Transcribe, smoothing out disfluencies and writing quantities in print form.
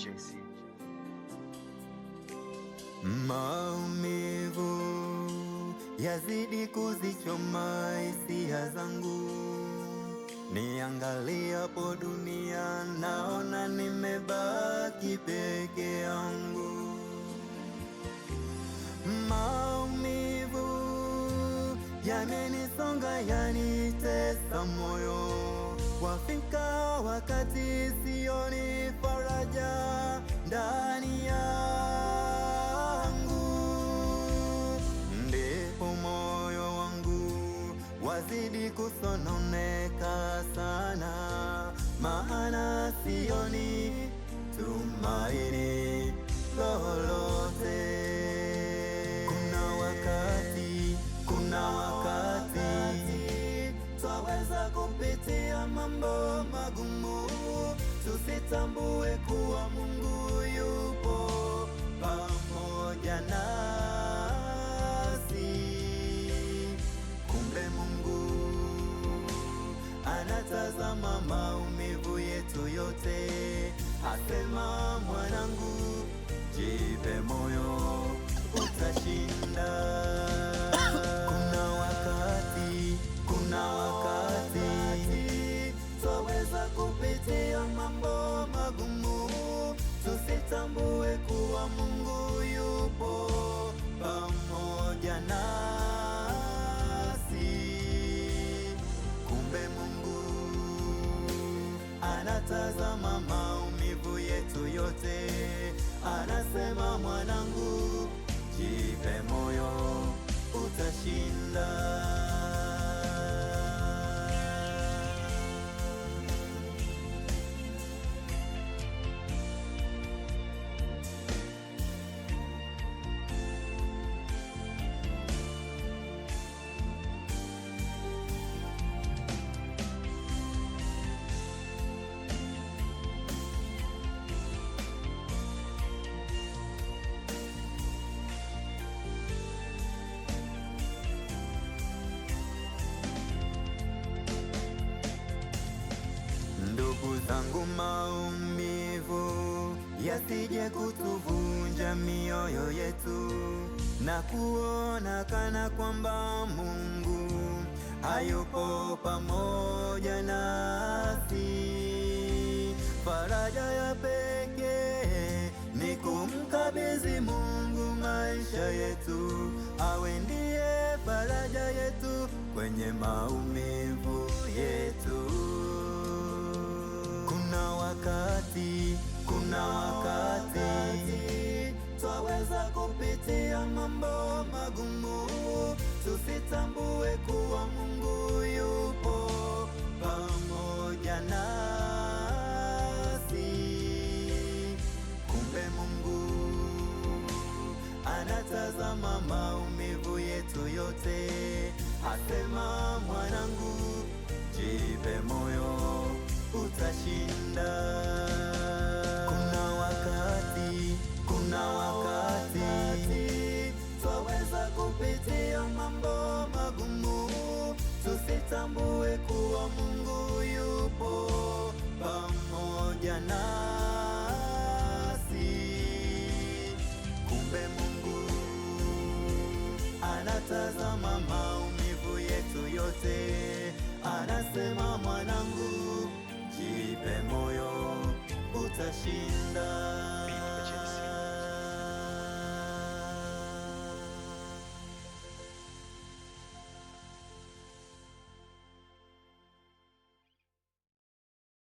JC. Maumivu yazidi kuzichoma hisia zangu, niangaliapo dunia naona nimebaki peke yangu. Maumivu yamenisonga, yanitesa moyo, wafika wakati sioni faraja ndani yangu, ndipo moyo wangu wazidi kusononeka sana, maana sioni tumaini lolote. Kuna wakati twaweza kupitia mambo magumu, tusitambue kuwa Mungu yupo pamoja nasi. Kumbe Mungu anatazama maumivu yetu yote, asema, mwanangu, jipe moyo, utashinda. Kuna wakati twaweza kupitia mambo magumu, tusitambue kuwa Mungu yupo pamoja nasi. Kumbe Mungu anatazama maumivu yetu yote, anasema, mwanangu, jipe moyo, utashinda. Ndugu zangu, maumivu yasije kutuvunja mioyo yetu na kuona kana kwamba Mungu hayupo pamoja nasi. Faraja ya pekee ni kumkabidhi Mungu maisha yetu, awe ndiye faraja yetu kwenye maumivu yetu. Kuna wakati twaweza kupitia mambo magumu, tusitambue kuwa Mungu yupo pamoja nasi. Kumbe Mungu anatazama maumivu yetu yote, asema, mwanangu, jipe moyo, utashinda. Kuna wakati twaweza kupitia mambo magumu, tusitambue kuwa Mungu yupo pamoja nasi. Kumbe Mungu anatazama maumivu yetu yote, anasema, mwanangu, jipe moyo, utashinda.